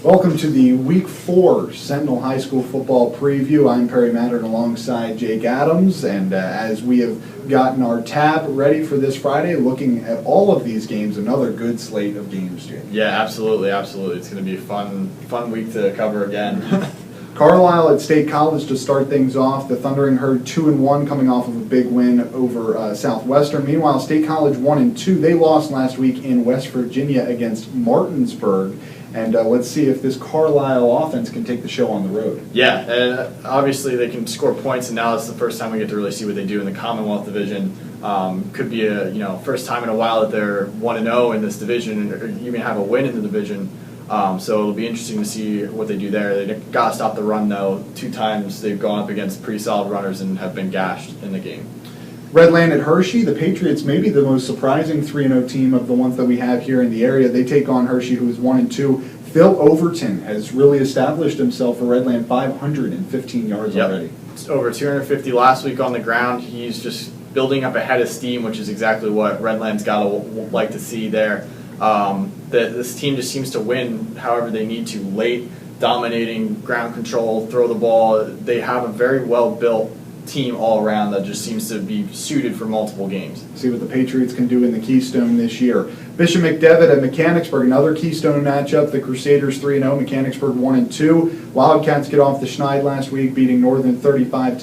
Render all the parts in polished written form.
Welcome to the Week 4 Sentinel High School football preview. I'm Perry Mattern alongside Jake Adams, and as we have gotten our tab ready for this Friday, looking at all of these games, another good slate of games, Jake. Yeah, absolutely. It's going to be a fun week to cover again. Carlisle at State College to start things off. The Thundering Herd 2-1 coming off of a big win over Southwestern. Meanwhile, State College 1-2. They lost last week in West Virginia against Martinsburg. And let's see if this Carlisle offense can take the show on the road. Yeah, and obviously they can score points, and now it's the first time we get to really see what they do in the Commonwealth Division. Could be a first time in a while that they're 1-0 in this division, or even have a win in the division. So it'll be interesting to see what they do there. They got to stop the run, though. 2 times they've gone up against pretty solid runners and have been gashed in the game. Redland at Hershey, the Patriots maybe the most surprising 3-0 team of the ones that we have here in the area. They take on Hershey, who is 1-2. Phil Overton has really established himself for Redland, 515 yards already. It's over 250 last week on the ground. He's just building up a head of steam, which is exactly what Redland's got to like to see there. This team just seems to win however they need to, late, dominating, ground control, throw the ball. They have a very well-built team all around that just seems to be suited for multiple games. See what the Patriots can do in the Keystone this year. Bishop McDevitt at Mechanicsburg, another Keystone matchup. The Crusaders 3-0, Mechanicsburg 1-2. Wildcats get off the schneid last week, beating Northern 35-0.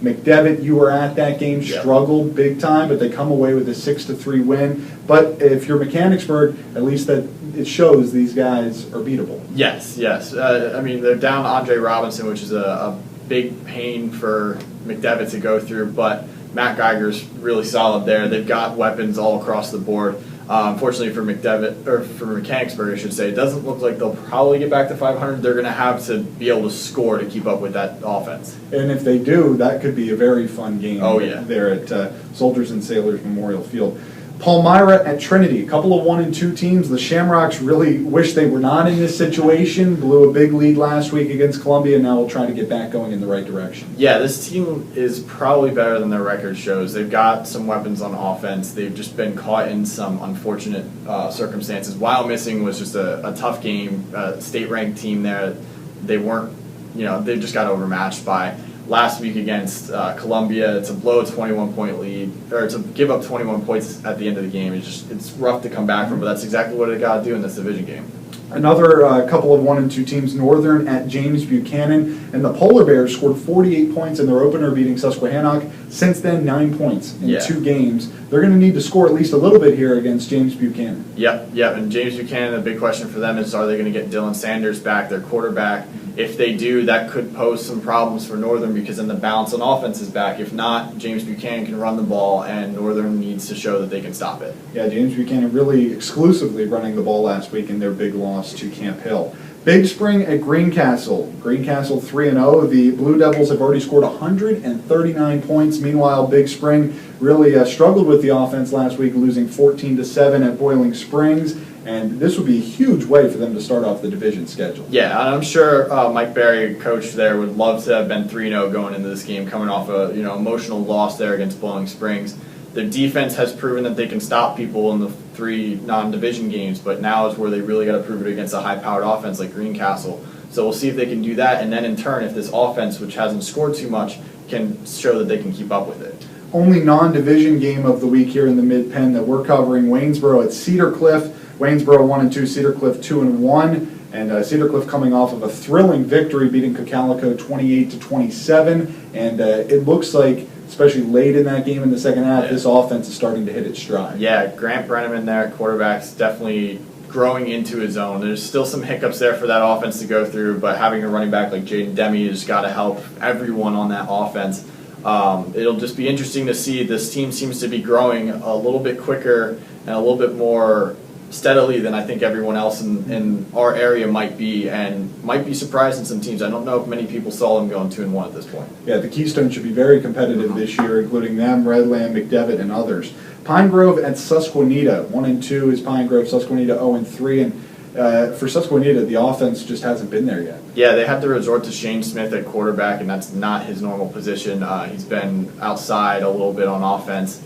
McDevitt, you were at that game, struggled big time, but they come away with a 6-3 win. But if you're Mechanicsburg, at least that it shows these guys are beatable. Yes. They're down Andre Robinson, which is a big pain for McDevitt to go through, but Matt Geiger's really solid there. They've got weapons all across the board. Unfortunately for McDevitt, or for Mechanicsburg, I should say, it doesn't look like they'll probably get back to 500. They're going to have to be able to score to keep up with that offense. And if they do, that could be a very fun game there at Soldiers and Sailors Memorial Field. Palmyra at Trinity, a couple of 1-2 teams. The Shamrocks really wish they were not in this situation. Blew a big lead last week against Columbia, and now will try to get back going in the right direction. Yeah, this team is probably better than their record shows. They've got some weapons on offense. They've just been caught in some unfortunate circumstances. While missing was just a tough game. State-ranked team there. They weren't, they just got overmatched by last week against Columbia. To blow a 21-point lead, or to give up 21 points at the end of the game, it's rough to come back from, but that's exactly what they got to do in this division game. Another couple of 1-2 teams, Northern at James Buchanan, and the Polar Bears scored 48 points in their opener, beating Susquehannock. Since then, 9 points in 2 games. They're going to need to score at least a little bit here against James Buchanan. Yep. And James Buchanan, the big question for them is, are they going to get Dylan Sanders back, their quarterback? If they do, that could pose some problems for Northern, because then the balance on offense is back. If not, James Buchanan can run the ball, and Northern needs to show that they can stop it. Yeah, James Buchanan really exclusively running the ball last week in their big loss to Camp Hill. Big Spring at Greencastle. Greencastle 3-0. The Blue Devils have already scored 139 points. Meanwhile, Big Spring really struggled with the offense last week, losing 14-7 at Boiling Springs. And this would be a huge way for them to start off the division schedule. Yeah, and I'm sure Mike Berry, coach there, would love to have been 3-0 going into this game, coming off a emotional loss there against Boiling Springs. Their defense has proven that they can stop people in the 3 non-division games, but now is where they really got to prove it against a high-powered offense like Greencastle. So we'll see if they can do that, and then in turn, if this offense, which hasn't scored too much, can show that they can keep up with it. Only non-division game of the week here in the Mid-Penn that we're covering, Waynesboro at Cedar Cliff. Waynesboro 1-2, Cedar Cliff 2-1, and Cedar Cliff coming off of a thrilling victory, beating Cocalico 28-27, and it looks like, especially late in that game in the second half, this offense is starting to hit its stride. Yeah, Grant Brenneman there, quarterback's definitely growing into his own. There's still some hiccups there for that offense to go through, but having a running back like Jaden Demi has got to help everyone on that offense. It'll just be interesting to see. This team seems to be growing a little bit quicker and a little bit more steadily than I think everyone else in our area might be, and might be surprising some teams. I don't know if many people saw them going 2-1 at this point. Yeah, the Keystone should be very competitive this year, including them, Redland, McDevitt, and others. Pine Grove at Susquehanna, 1-2 is Pine Grove, Susquehanna 0-3, and for Susquehanna, the offense just hasn't been there yet. Yeah, they had to resort to Shane Smith at quarterback, and that's not his normal position. He's been outside a little bit on offense.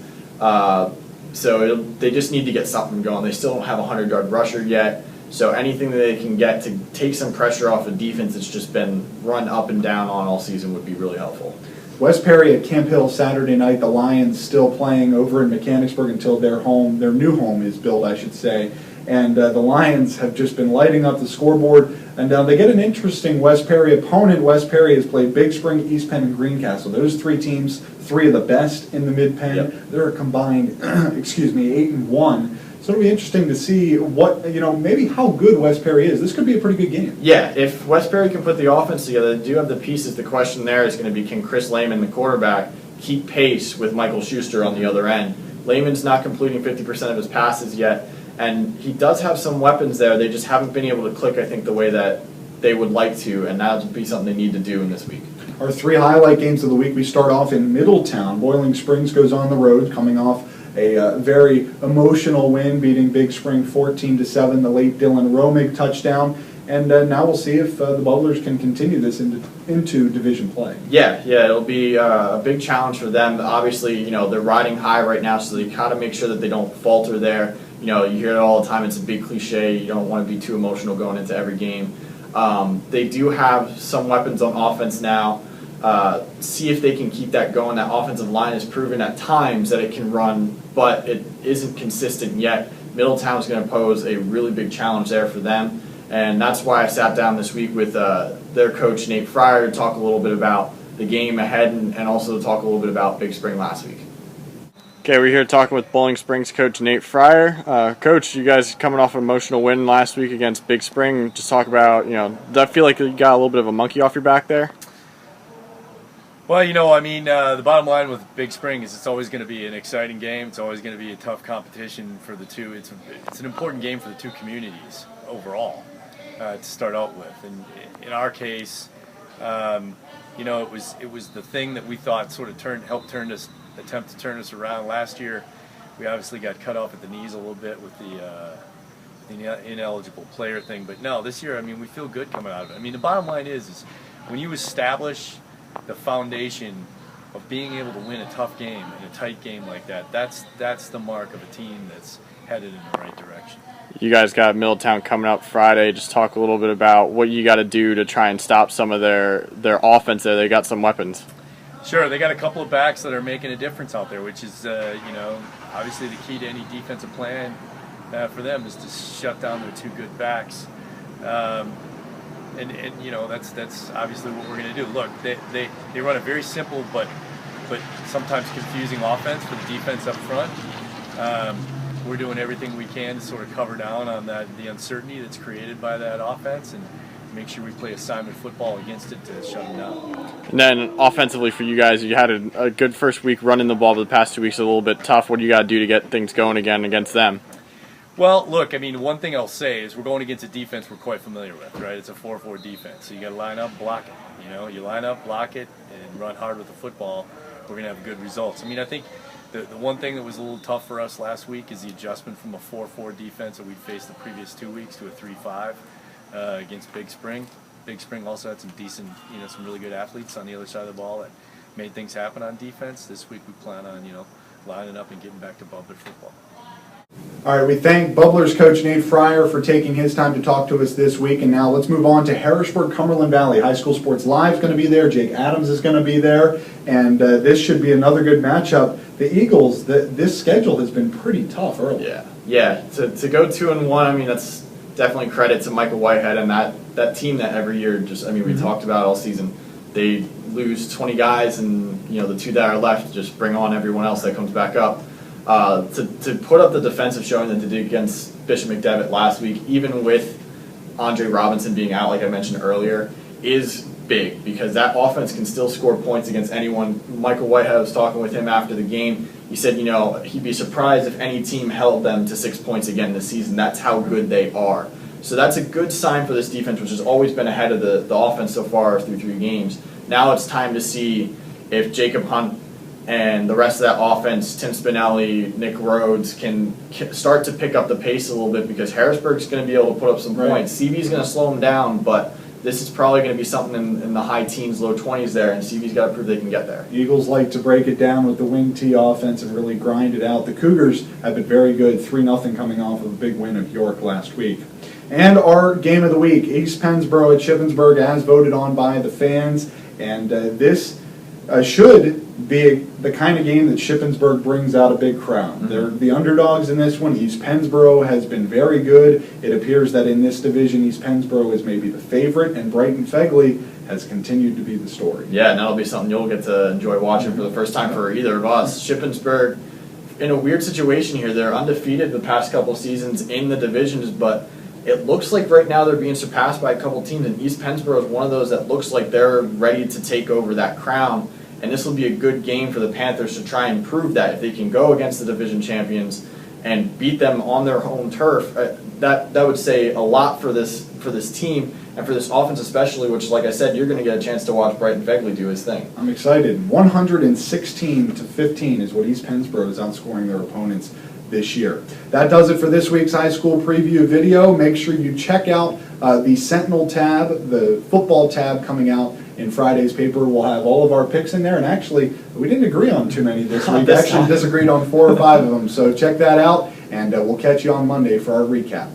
So they just need to get something going. They still don't have a 100-yard rusher yet. So anything that they can get to take some pressure off of defense that's just been run up and down on all season would be really helpful. West Perry at Camp Hill Saturday night. The Lions still playing over in Mechanicsburg until their new home is built, I should say. And the Lions have just been lighting up the scoreboard. And they get an interesting West Perry opponent. West Perry has played Big Spring, East Penn, and Greencastle. Those three teams, three of the best in the Mid-Penn. Yep. They're combined, 8-1. So it'll be interesting to see maybe how good West Perry is. This could be a pretty good game. Yeah, if West Perry can put the offense together, they do have the pieces. The question there is going to be, can Chris Lehman, the quarterback, keep pace with Michael Schuster on the other end? Lehman's not completing 50% of his passes yet, and he does have some weapons there. They just haven't been able to click, I think, the way that they would like to, and that'll be something they need to do in this week. Our three highlight games of the week, we start off in Middletown. Boiling Springs goes on the road, coming off a very emotional win, beating Big Spring 14-7, the late Dylan Romig touchdown. And now we'll see if the Bubblers can continue this into division play. Yeah, it'll be a big challenge for them. Obviously, they're riding high right now, so they got to make sure that they don't falter there. You hear it all the time. It's a big cliche. You don't want to be too emotional going into every game. They do have some weapons on offense now. See if they can keep that going. That offensive line has proven at times that it can run, but it isn't consistent yet. Middletown is going to pose a really big challenge there for them, and that's why I sat down this week with their coach, Nate Freier, to talk a little bit about the game ahead and also to talk a little bit about Big Spring last week. Okay, we're here talking with Bowling Springs coach Nate Freier. Coach, you guys coming off an emotional win last week against Big Spring. Just talk about, does that feel like you got a little bit of a monkey off your back there? Well, the bottom line with Big Spring is it's always going to be an exciting game. It's always going to be a tough competition for the two. It's an important game for the two communities overall to start out with. And in our case, it was the thing that we thought sort of attempt to turn us around last year. We obviously got cut off at the knees a little bit with the ineligible player thing. But no, this year, we feel good coming out of it. The bottom line is when you establish the foundation of being able to win a tough game and a tight game like that, that's the mark of a team that's headed in the right direction. You guys got Middletown coming up Friday. Just talk a little bit about what you got to do to try and stop some of their offense there. They got some weapons. Sure, they got a couple of backs that are making a difference out there, which is, obviously the key to any defensive plan for them is to shut down their two good backs. And that's obviously what we're going to do. Look, they run a very simple but sometimes confusing offense for the defense up front. We're doing everything we can to sort of cover down on the uncertainty that's created by that offense and make sure we play assignment football against it to shut them down. And then offensively for you guys, you had a good first week running the ball, but the past 2 weeks a little bit tough. What do you got to do to get things going again against them? Well, look, one thing I'll say is we're going against a defense we're quite familiar with, right? It's a 4-4 defense, so you got to line up, block it. You line up, block it, and run hard with the football. We're going to have good results. I think the one thing that was a little tough for us last week is the adjustment from a 4-4 defense that we faced the previous 2 weeks to a 3-5 against Big Spring. Big Spring also had some decent, some really good athletes on the other side of the ball that made things happen on defense. This week we plan on, lining up and getting back to Bubbler football. All right, we thank Bubblers coach Nate Freier for taking his time to talk to us this week. And now let's move on to Harrisburg, Cumberland Valley. High School Sports Live is going to be there. Jake Adams is going to be there. And this should be another good matchup. The Eagles, this schedule has been pretty tough early. Yeah. To go 2-1, that's definitely credit to Michael Whitehead and that team that every year we talked about all season. They lose 20 guys and, the two that are left just bring on everyone else that comes back up. To put up the defensive showing that they did against Bishop McDevitt last week, even with Andre Robinson being out, like I mentioned earlier, is big because that offense can still score points against anyone. Michael Whitehead was talking with him after the game. He said, he'd be surprised if any team held them to 6 points again this season. That's how good they are. So that's a good sign for this defense, which has always been ahead of the offense so far through 3 games. Now it's time to see if Jacob Hunt and the rest of that offense, Tim Spinelli, Nick Rhodes, can start to pick up the pace a little bit because Harrisburg's going to be able to put up some points. CV's going to slow them down, but this is probably going to be something in the high teens, low 20s there, and CV's got to prove they can get there. Eagles like to break it down with the wing T offense and really grind it out. The Cougars have been very good, 3-0 coming off of a big win of York last week. And our game of the week, East Pennsboro at Shippensburg, as voted on by the fans. And this should be the kind of game that Shippensburg brings out a big crowd. They're the underdogs in this one. East Pennsboro has been very good. It appears that in this division, East Pennsboro is maybe the favorite, and Brighton Fegley has continued to be the story. Yeah, and that'll be something you'll get to enjoy watching for the first time for either of us. Shippensburg, in a weird situation here, they're undefeated the past couple seasons in the divisions, but it looks like right now they're being surpassed by a couple teams, and East Pennsboro is one of those that looks like they're ready to take over that crown. And this will be a good game for the Panthers to try and prove that if they can go against the division champions and beat them on their home turf. That would say a lot for this team and for this offense especially, which, like I said, you're going to get a chance to watch Brighton Fegley do his thing. I'm excited. 116-15 is what East Pennsboro is outscoring their opponents this year. That does it for this week's high school preview video. Make sure you check out the Sentinel tab, the football tab coming out in Friday's paper. We'll have all of our picks in there, and actually, we didn't agree on too many this week. Actually disagreed on 4 or 5 of them, so check that out, and we'll catch you on Monday for our recap.